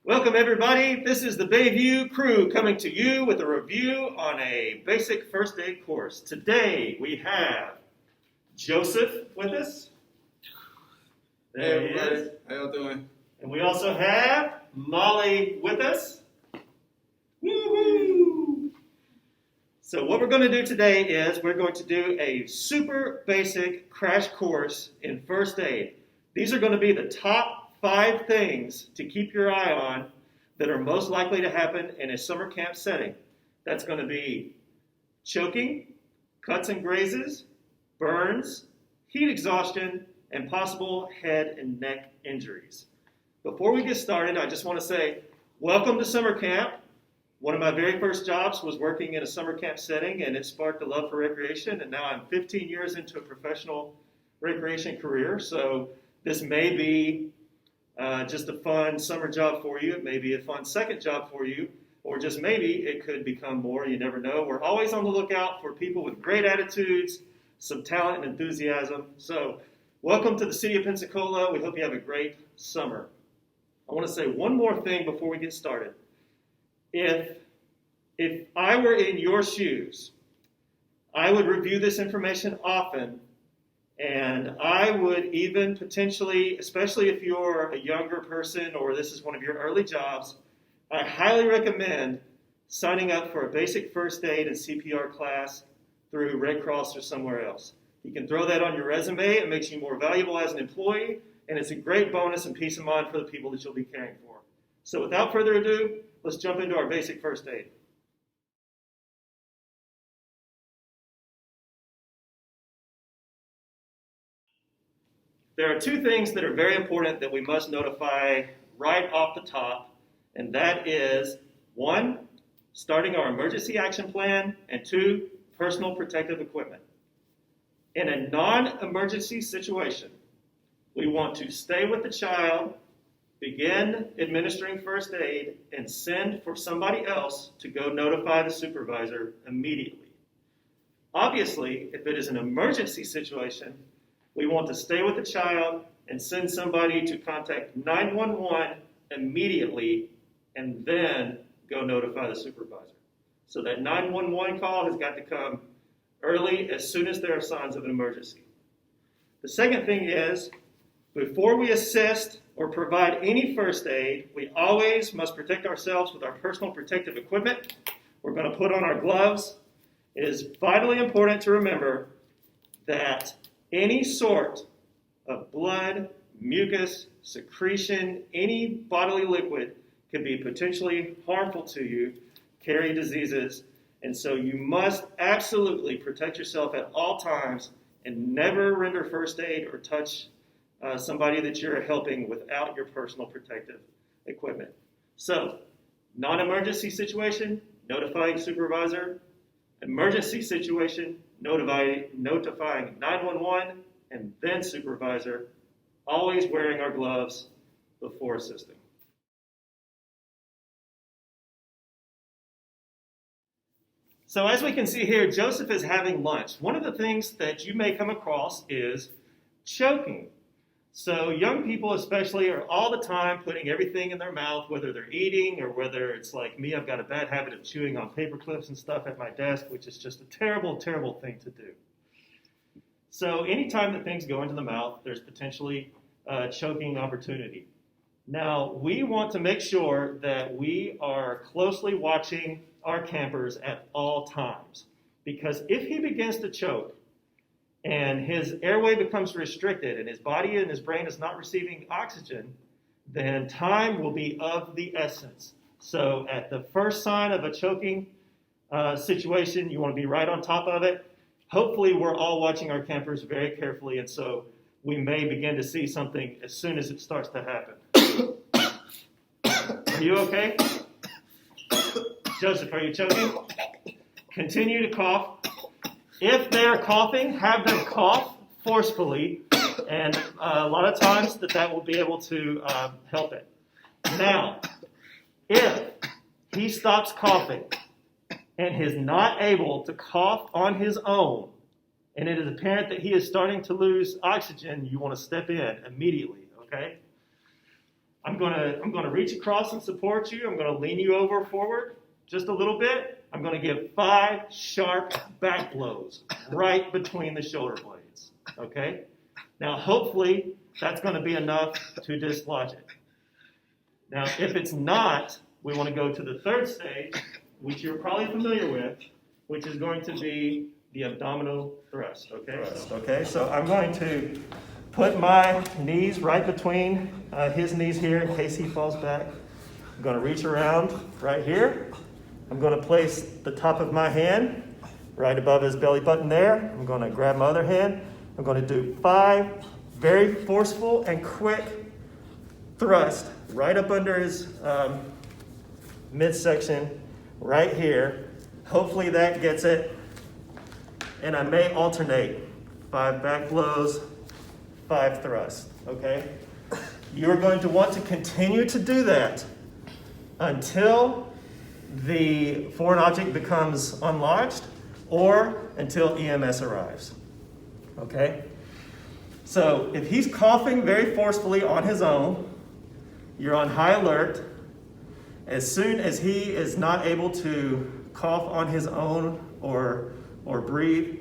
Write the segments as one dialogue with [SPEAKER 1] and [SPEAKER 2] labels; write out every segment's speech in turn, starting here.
[SPEAKER 1] Welcome everybody, this is the Bayview crew coming to you with a review on a basic first aid course. Today we have Joseph with us. There
[SPEAKER 2] Hey
[SPEAKER 1] he
[SPEAKER 2] everybody,
[SPEAKER 1] is.
[SPEAKER 2] how y'all doing?
[SPEAKER 1] And we also have Molly with us. Woo-hoo! So what we're going to do today is we're going to do a super basic crash course in first aid. These are going to be the top 5 things to keep your eye on that are most likely to happen in a summer camp setting. That's going to be choking, cuts and grazes, burns, heat exhaustion, and possible head and neck injuries. Before we get started, I just want to say welcome to summer camp. One of my very first jobs was working in a summer camp setting, and it sparked a love for recreation, and now I'm 15 years into a professional recreation career, so this may be just a fun summer job for you. It may be a fun second job for you, or just maybe it could become more. You never know. We're always on the lookout for people with great attitudes, some talent and enthusiasm. So welcome to the city of Pensacola. We hope you have a great summer. I want to say one more thing before we get started. If I were in your shoes, I would review this information often. And I would even potentially, especially if you're a younger person or this is one of your early jobs, I highly recommend signing up for a basic first aid and CPR class through Red Cross or somewhere else. You can throw that on your resume. It makes you more valuable as an employee, and it's a great bonus and peace of mind for the people that you'll be caring for. So without further ado, let's jump into our basic first aid. There are 2 things that are very important that we must notify right off the top, and that is 1, starting our emergency action plan, and 2, personal protective equipment. In a non-emergency situation, we want to stay with the child, begin administering first aid, and send for somebody else to go notify the supervisor immediately. Obviously, if it is an emergency situation, we want to stay with the child and send somebody to contact 911 immediately and then go notify the supervisor. So that 911 call has got to come early as soon as there are signs of an emergency. The second thing is, before we assist or provide any first aid, we always must protect ourselves with our personal protective equipment. We're going to put on our gloves. It is vitally important to remember that any sort of blood, mucus, secretion, any bodily liquid can be potentially harmful to you, carry diseases, and so you must absolutely protect yourself at all times and never render first aid or touch somebody that you're helping without your personal protective equipment. So, non-emergency situation, notifying supervisor. Emergency situation, notifying 911 and then supervisor, always wearing our gloves before assisting. So as we can see here, Joseph is having lunch. One of the things that you may come across is choking. So young people especially are all the time putting everything in their mouth, whether they're eating or whether it's like me, I've got a bad habit of chewing on paper clips and stuff at my desk, which is just a terrible, terrible thing to do. So anytime that things go into the mouth, there's potentially choking opportunity. Now, we want to make sure that we are closely watching our campers at all times, because if he begins to choke, and his airway becomes restricted and his body and his brain is not receiving oxygen, then time will be of the essence. So at the first sign of a choking situation, you want to be right on top of it. Hopefully we're all watching our campers very carefully, and so we may begin to see something as soon as it starts to happen. Are you okay? Joseph, are you choking? Continue to cough. If they're coughing, have them cough forcefully, and a lot of times that will be able to help it. Now, if he stops coughing and is not able to cough on his own, and it is apparent that he is starting to lose oxygen, you want to step in immediately, okay? I'm gonna reach across and support you. I'm gonna lean you over forward just a little bit. I'm gonna give 5 sharp back blows right between the shoulder blades, okay? Now, hopefully, that's gonna be enough to dislodge it. Now, if it's not, we wanna go to the third stage, which you're probably familiar with, which is going to be the abdominal thrust, okay? So I'm going to put my knees right between his knees here in case he falls back. I'm going to reach around right here. I'm going to place the top of my hand right above his belly button there. I'm going to grab my other hand. I'm going to do 5 very forceful and quick thrusts right up under his midsection right here. Hopefully that gets it. And I may alternate 5 back blows, 5 thrusts, okay? You're going to want to continue to do that until the foreign object becomes unlodged or until EMS arrives, okay? So if he's coughing very forcefully on his own, you're on high alert. As soon as he is not able to cough on his own or breathe,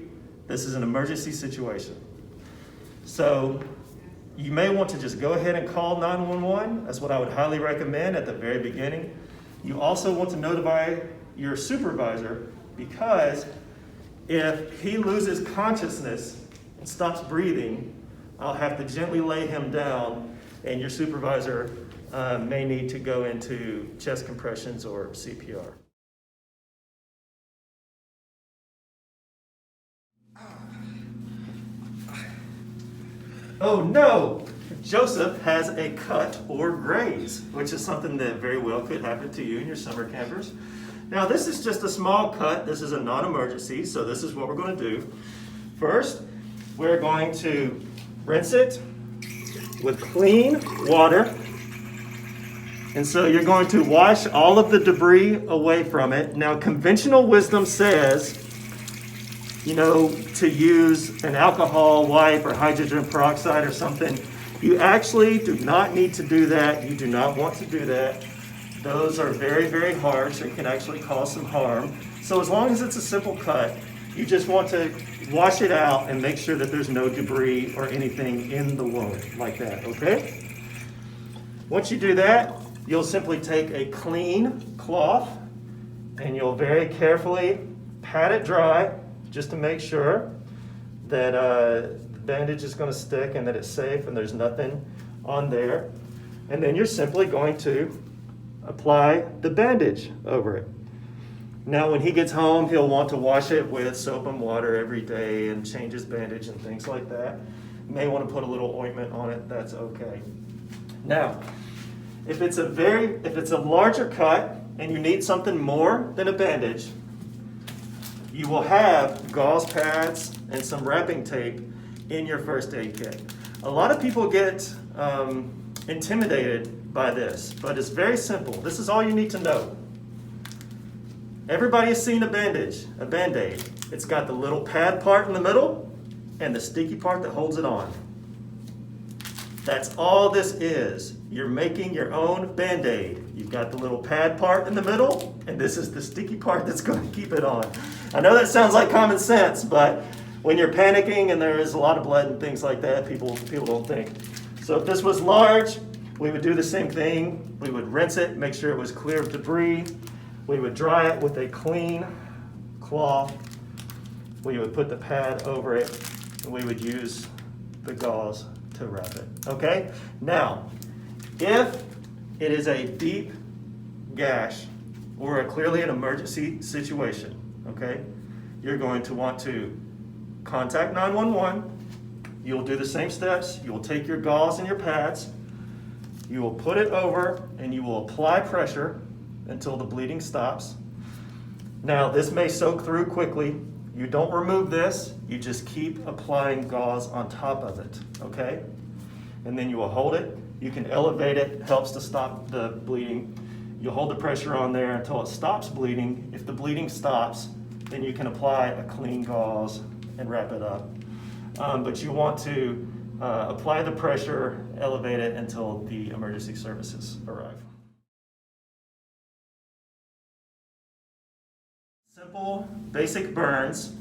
[SPEAKER 1] this is an emergency situation. So you may want to just go ahead and call 911. That's what I would highly recommend at the very beginning. You also want to notify your supervisor, because if he loses consciousness and stops breathing, I'll have to gently lay him down, and your supervisor may need to go into chest compressions or CPR. Oh no! Joseph has a cut or graze, which is something that very well could happen to you and your summer campers. Now this is just a small cut. This is a non-emergency, so this is what we're going to do. First, we're going to rinse it with clean water. And so you're going to wash all of the debris away from it. Now conventional wisdom says, to use an alcohol wipe or hydrogen peroxide or something. You actually do not need to do that. You do not want to do that. Those are very, very harsh and can actually cause some harm. So as long as it's a simple cut, you just want to wash it out and make sure that there's no debris or anything in the wound like that, okay? Once you do that, you'll simply take a clean cloth and you'll very carefully pat it dry, just to make sure that the bandage is going to stick and that it's safe and there's nothing on there. And then you're simply going to apply the bandage over it. Now when he gets home, he'll want to wash it with soap and water every day and change his bandage and things like that. You may want to put a little ointment on it, that's okay. Now, if it's a larger cut and you need something more than a bandage, you will have gauze pads and some wrapping tape in your first aid kit. A lot of people get intimidated by this, but it's very simple. This is all you need to know. Everybody has seen a Band-Aid. It's got the little pad part in the middle and the sticky part that holds it on. That's all this is. You're making your own Band-Aid. You've got the little pad part in the middle, and this is the sticky part that's going to keep it on. I know that sounds like common sense, but when you're panicking and there is a lot of blood and things like that, people don't think. So if this was large, we would do the same thing. We would rinse it, make sure it was clear of debris. We would dry it with a clean cloth. We would put the pad over it, and we would use the gauze to wrap it, okay? Now, if it is a deep gash or clearly an emergency situation, okay, you're going to want to contact 911. You'll do the same steps. You will take your gauze and your pads. You will put it over and you will apply pressure until the bleeding stops. Now, this may soak through quickly. You don't remove this. You just keep applying gauze on top of it, okay? And then you will hold it. You can elevate it. It helps to stop the bleeding. You'll hold the pressure on there until it stops bleeding. If the bleeding stops, then you can apply a clean gauze and wrap it up. But you want to apply the pressure, elevate it until the emergency services arrive. Simple, basic burns.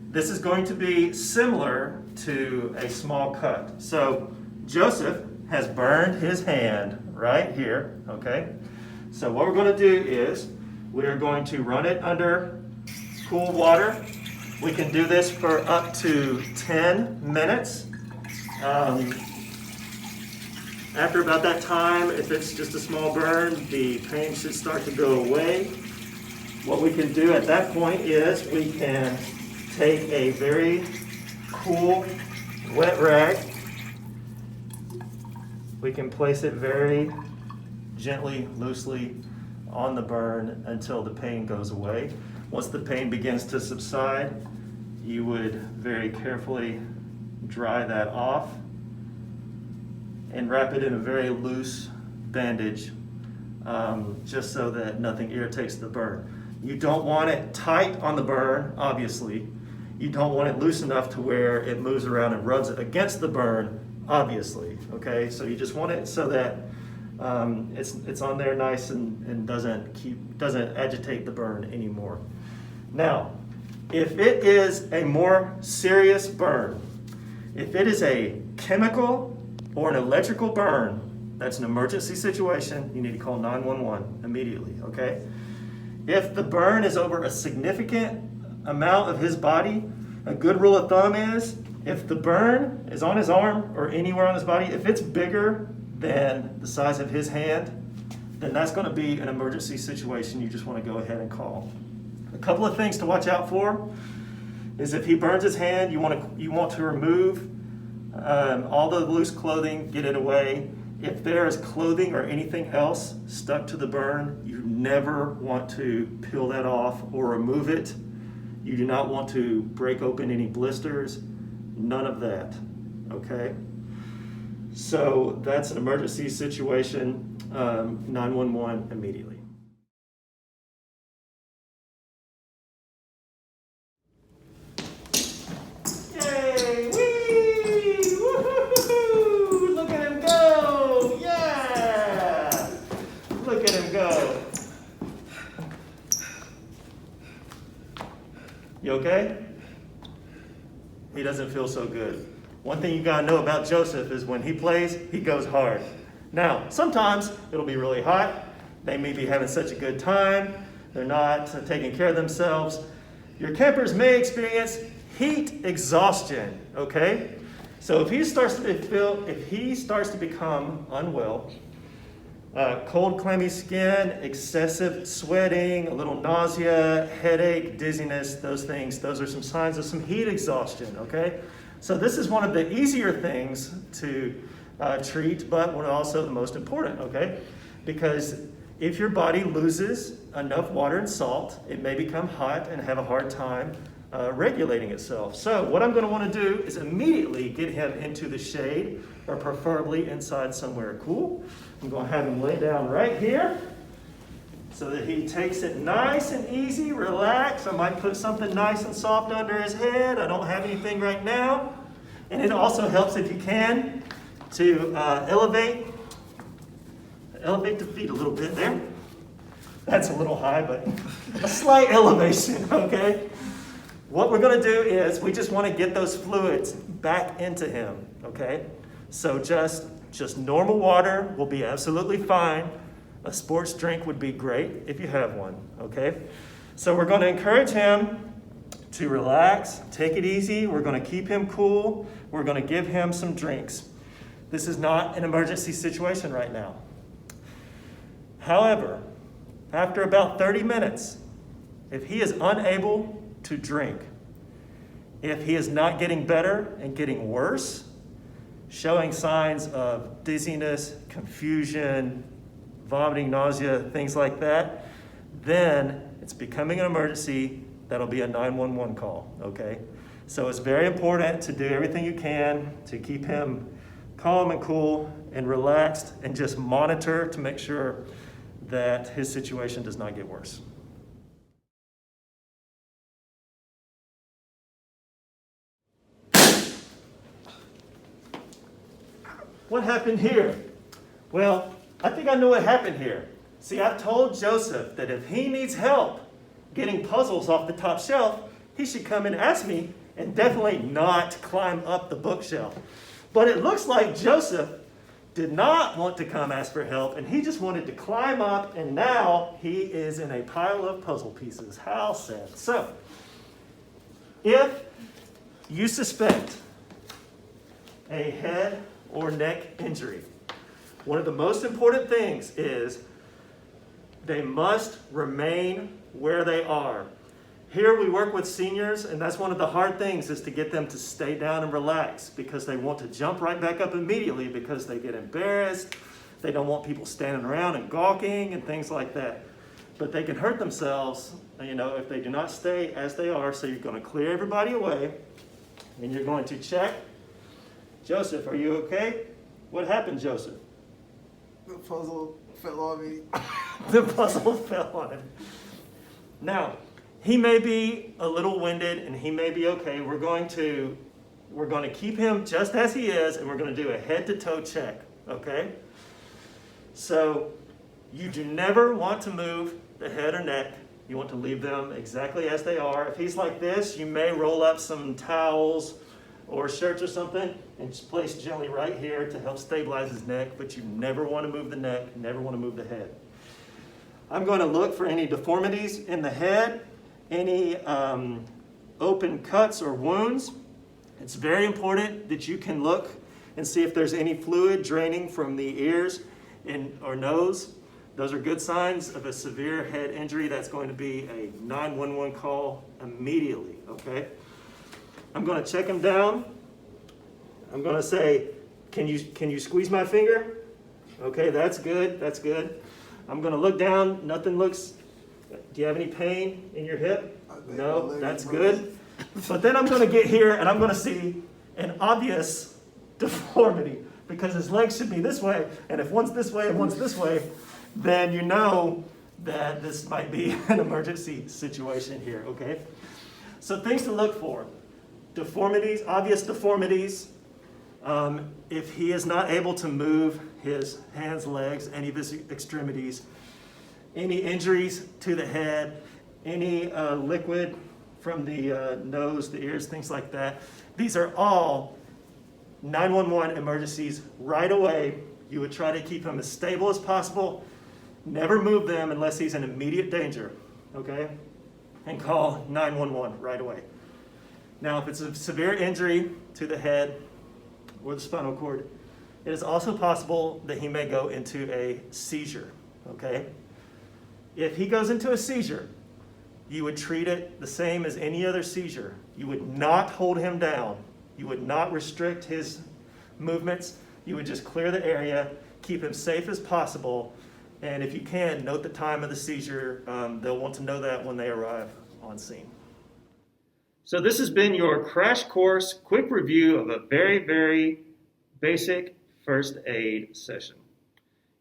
[SPEAKER 1] This is going to be similar to a small cut. So Joseph has burned his hand right here, okay? So what we're going to do is we are going to run it under cool water. We can do this for up to 10 minutes. After about that time, if it's just a small burn, the pain should start to go away. What we can do at that point is we can take a very cool wet rag. We can place it very gently, loosely on the burn until the pain goes away. Once the pain begins to subside, you would very carefully dry that off and wrap it in a very loose bandage, just so that nothing irritates the burn. You don't want it tight on the burn, obviously. You don't want it loose enough to where it moves around and rubs against the burn, obviously. Okay, so you just want it so that it's on there nice and doesn't agitate the burn anymore. Now, if it is a more serious burn, if it is a chemical or an electrical burn, that's an emergency situation. You need to call 911 immediately, okay? If the burn is over a significant amount of his body, a good rule of thumb is if the burn is on his arm or anywhere on his body, if it's bigger than the size of his hand, then that's going to be an emergency situation you just want to go ahead and call. A couple of things to watch out for is if he burns his hand, you want to remove all the loose clothing, get it away. If there is clothing or anything else stuck to the burn, you never want to peel that off or remove it. You do not want to break open any blisters, none of that, okay? So that's an emergency situation, 911 immediately. Yay! Whee! Woo-hoo-hoo-hoo! Look at him go! Yeah! Look at him go. You okay? He doesn't feel so good. One thing you gotta know about Joseph is when he plays, he goes hard. Now, sometimes it'll be really hot. They may be having such a good time. They're not taking care of themselves. Your campers may experience heat exhaustion, okay? So if he starts to become unwell, cold, clammy skin, excessive sweating, a little nausea, headache, dizziness, those are some signs of some heat exhaustion, okay? So this is one of the easier things to treat, but one also the most important, okay? Because if your body loses enough water and salt, it may become hot and have a hard time regulating itself. So what I'm going to want to do is immediately get him into the shade, or preferably inside somewhere cool. I'm going to have him lay down right here so that he takes it nice and easy, relax. I might put something nice and soft under his head. I don't have anything right now. And it also helps, if you can, to elevate the feet a little bit there. That's a little high, but a slight elevation, okay? What we're going to do is we just want to get those fluids back into him, okay? So just normal water will be absolutely fine. A sports drink would be great if you have one, okay? So we're going to encourage him to relax, take it easy. We're going to keep him cool. We're going to give him some drinks. This is not an emergency situation right now. However, after about 30 minutes, if he is unable to drink, if he is not getting better and getting worse, showing signs of dizziness, confusion, vomiting, nausea, things like that, then it's becoming an emergency. That'll be a 911 call, okay? So it's very important to do everything you can to keep him calm and cool and relaxed, and just monitor to make sure that his situation does not get worse. What happened here? Well, I think I know what happened here. See, I told Joseph that if he needs help getting puzzles off the top shelf, he should come and ask me and definitely not climb up the bookshelf. But it looks like Joseph did not want to come ask for help, and he just wanted to climb up, and now he is in a pile of puzzle pieces. How sad. So, if you suspect a head or neck injury, one of the most important things is they must remain where they are. Here we work with seniors, and that's one of the hard things is to get them to stay down and relax because they want to jump right back up immediately because they get embarrassed. They don't want people standing around and gawking and things like that. But they can hurt themselves, if they do not stay as they are. So you're going to clear everybody away, and you're going to check. Joseph, are you okay? What happened, Joseph?
[SPEAKER 2] The puzzle fell on me.
[SPEAKER 1] The puzzle fell on him. Now, he may be a little winded and he may be okay. We're going to keep him just as he is, and we're going to do a head to toe check, okay? So you do never want to move the head or neck. You want to leave them exactly as they are. If he's like this, you may roll up some towels or shirts or something and just place gently right here to help stabilize his neck, but you never want to move the neck, never want to move the head. I'm going to look for any deformities in the head, any open cuts or wounds. It's very important that you can look and see if there's any fluid draining from the ears or nose. Those are good signs of a severe head injury. That's going to be a 911 call immediately, okay? I'm going to check him down. I'm going to say, can you squeeze my finger? Okay, that's good, that's good. I'm going to look down, nothing looks, do you have any pain in your hip? No, that's good. But then I'm going to get here and I'm going to see an obvious deformity because his legs should be this way, and if one's this way and one's this way, then you know that this might be an emergency situation here, okay? So things to look for. Deformities, obvious deformities. If he is not able to move his hands, legs, any of his extremities, any injuries to the head, any liquid from the nose, the ears, things like that. These are all 911 emergencies right away. You would try to keep him as stable as possible. Never move them unless he's in immediate danger, okay? And call 911 right away. Now, if it's a severe injury to the head or the spinal cord, it is also possible that he may go into a seizure, okay? If he goes into a seizure, you would treat it the same as any other seizure. You would not hold him down. You would not restrict his movements. You would just clear the area, keep him safe as possible, and if you can, note the time of the seizure. They'll want to know that when they arrive on scene. So this has been your crash course, quick review of a very, very basic first aid session.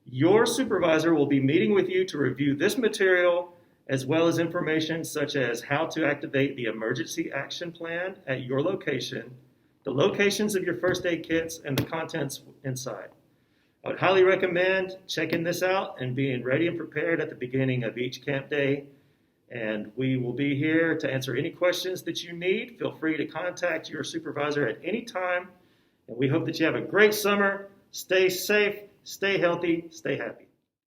[SPEAKER 1] Your supervisor will be meeting with you to review this material as well as information such as how to activate the emergency action plan at your location, the locations of your first aid kits, and the contents inside. I would highly recommend checking this out and being ready and prepared at the beginning of each camp day. And we will be here to answer any questions that you need. Feel free to contact your supervisor at any time. And we hope that you have a great summer. Stay safe, stay healthy, stay happy.